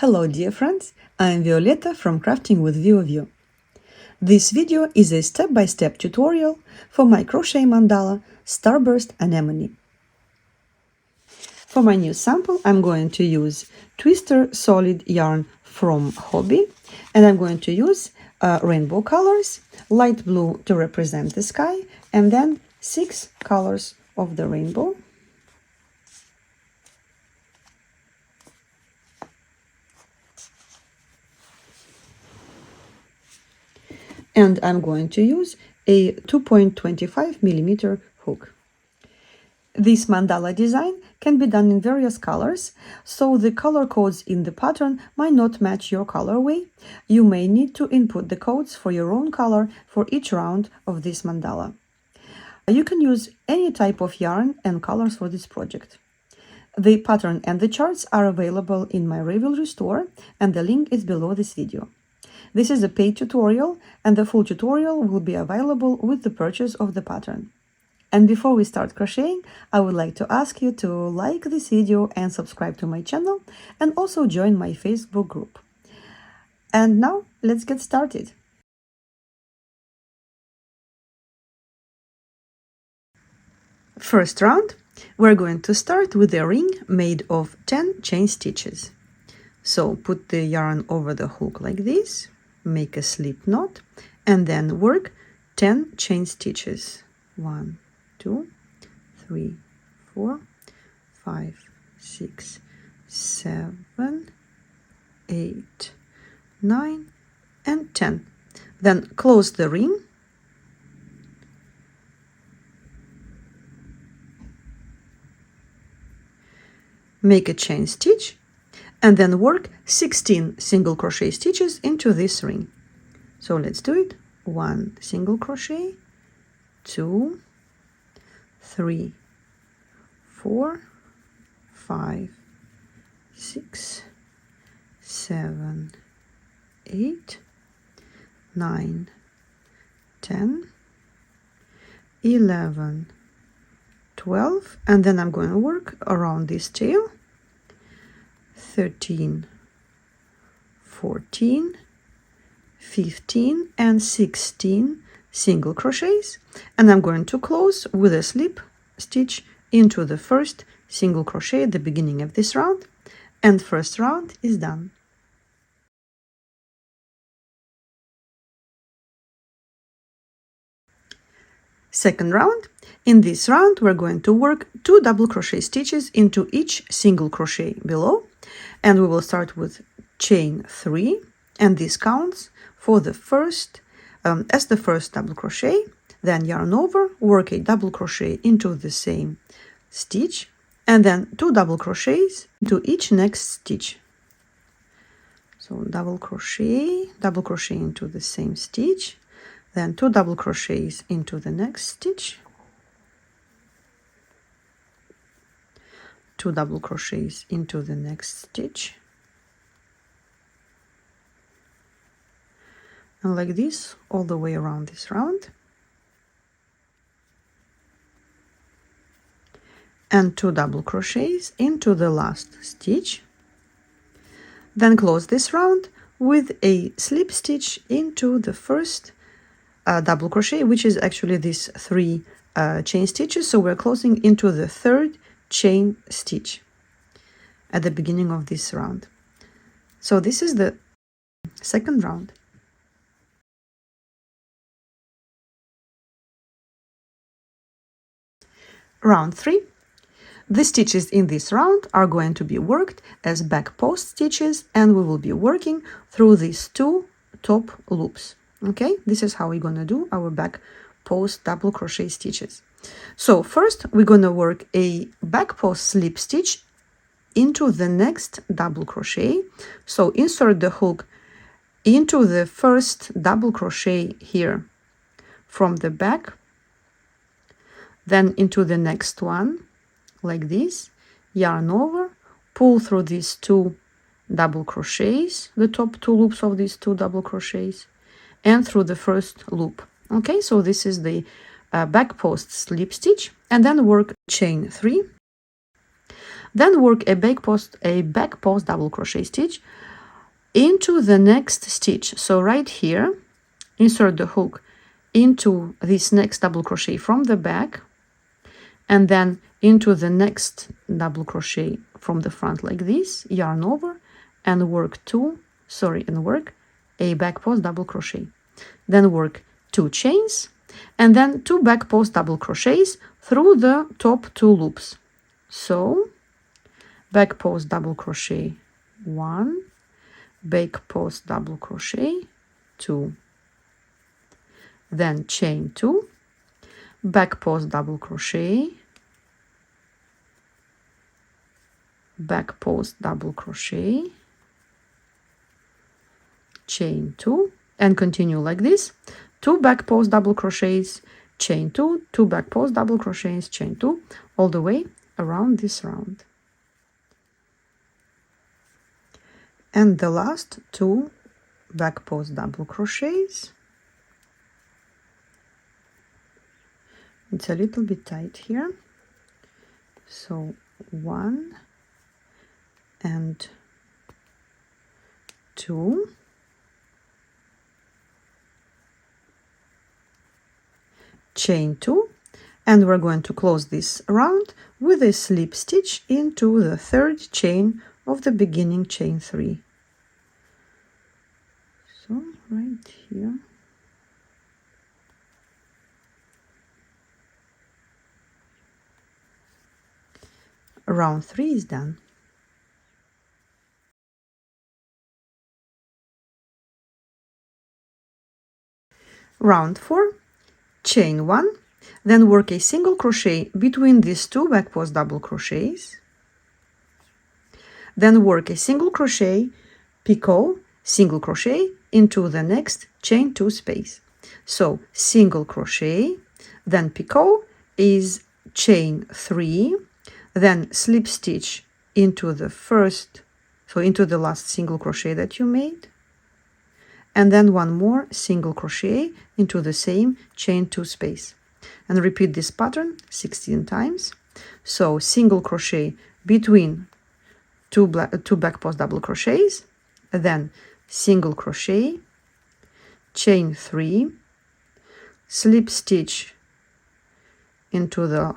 Hello dear friends, I am Violetta from Crafting with Vieux. This video is a step-by-step tutorial for my crochet mandala Starburst Anemone. For my new sample I'm going to use Twister solid yarn from Hobby, and I'm going to use rainbow colors, light blue to represent the sky, and then 6 colors of the rainbow. And I'm going to use a 2.25 millimeter hook. This mandala design can be done in various colors, so the color codes in the pattern might not match your colorway. You may need to input the codes for your own color for each round of this mandala. You can use any type of yarn and colors for this project. The pattern and the charts are available in my Ravelry store, and the link is below this video. This is a paid tutorial, and the full tutorial will be available with the purchase of the pattern. And before we start crocheting, I would like to ask you to like this video and subscribe to my channel, and also join my Facebook group. And now, let's get started. First round, we're going to start with a ring made of 10 chain stitches. So put the yarn over the hook like this, make a slip knot, and then work 10 chain stitches. 1, 2, 3, 4, 5, 6, 7, 8, 9, and 10. Then close the ring. Make a chain stitch, and then work 16 single crochet stitches into this ring. So let's do it. 1 single crochet, 2, 3, 4, 5, 6, 7, 8, 9, 10, 11, 12, and then I'm going to work around this tail. 13, 14, 15, and 16 single crochets, and I'm going to close with a slip stitch into the first single crochet at the beginning of this round, and first round is done. Second round. In this round we're going to work 2 double crochet stitches into each single crochet below, and we will start with chain 3, and this counts for the first as the first double crochet. Then yarn over, work a double crochet into the same stitch, and then 2 double crochets into each next stitch. So double crochet into the same stitch, then 2 double crochets into the next stitch, 2 double crochets into the next stitch, and like this all the way around this round, and 2 double crochets into the last stitch. Then close this round with a slip stitch into the first double crochet, which is actually these 3 chain stitches, so we're closing into the 3rd chain stitch at the beginning of this round. So this is the second round. Round 3. The stitches in this round are going to be worked as back post stitches, and we will be working through these 2 top loops. Okay, this is how we're going to do our back post double crochet stitches. So first we're going to work a back post slip stitch into the next double crochet. So insert the hook into the first double crochet here from the back, then into the next one like this, yarn over, pull through these 2 double crochets, the top 2 loops of these 2 double crochets, and through the first loop. Okay, so this is the back post slip stitch, and then work chain 3, then work a back post double crochet stitch into the next stitch. So right here, insert the hook into this next double crochet from the back, and then into the next double crochet from the front like this, yarn over, and work a back post double crochet. Then work 2 chains, and then 2 back post double crochets through the top 2 loops. So back post double crochet 1, back post double crochet 2, then chain 2, back post double crochet, back post double crochet, chain 2, and continue like this. 2 back post double crochets, chain 2, 2 back post double crochets, chain 2, all the way around this round. And the last 2 back post double crochets. It's a little bit tight here, so 1 and 2, chain 2, and we're going to close this round with a slip stitch into the 3rd chain of the beginning chain 3. So right here. Round 3 is done. Round 4, chain 1, then work a single crochet between these 2 back post double crochets, then work a single crochet, picot, single crochet into the next chain 2 space. So single crochet, then picot is chain 3, then slip stitch into the first, so into the last single crochet that you made, and then 1 more single crochet into the same chain 2 space, and repeat this pattern 16 times. So single crochet between 2 back post double crochets, then single crochet, chain 3, slip stitch into the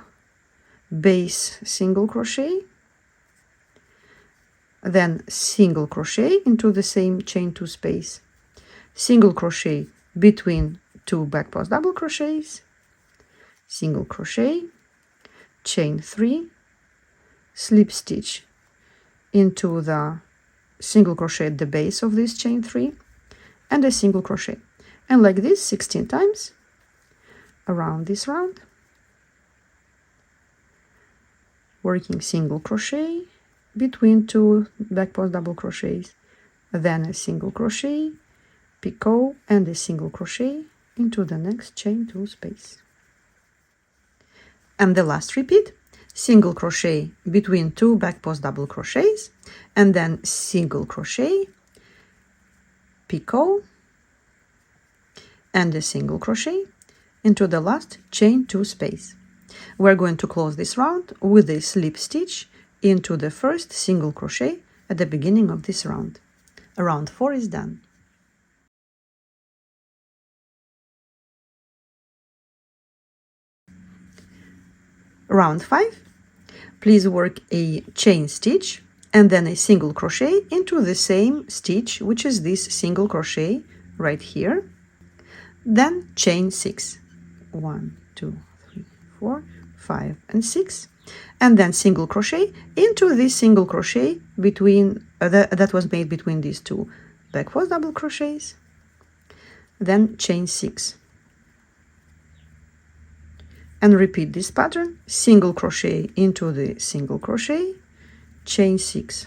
base single crochet, then single crochet into the same chain 2 space, single crochet between 2 back post double crochets, single crochet, chain 3, slip stitch into the single crochet at the base of this chain 3, and a single crochet, and like this 16 times around this round, working single crochet between 2 back post double crochets, then a single crochet, picot, and a single crochet into the next chain 2 space. And the last repeat, single crochet between 2 back post double crochets, and then single crochet, picot, and a single crochet into the last chain 2 space. We're going to close this round with a slip stitch into the first single crochet at the beginning of this round. Round 4 is done. Round 5, please work a chain stitch and then a single crochet into the same stitch, which is this single crochet right here, then chain 6, 1, 2, 3, 4, 5, and 6, and then single crochet into this single crochet between that was made between these 2 back post double crochets, then chain 6, and repeat this pattern, single crochet into the single crochet, chain 6,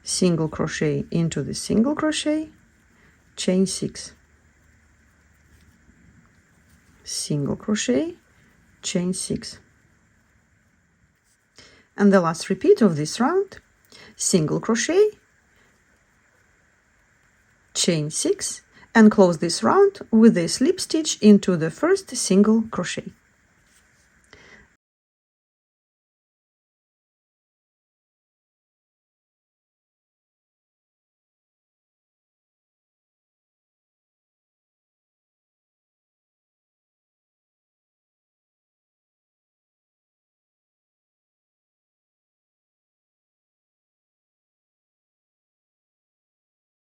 single crochet into the single crochet, chain 6, single crochet, chain 6, and the last repeat of this round, single crochet, chain 6, and close this round with a slip stitch into the first single crochet.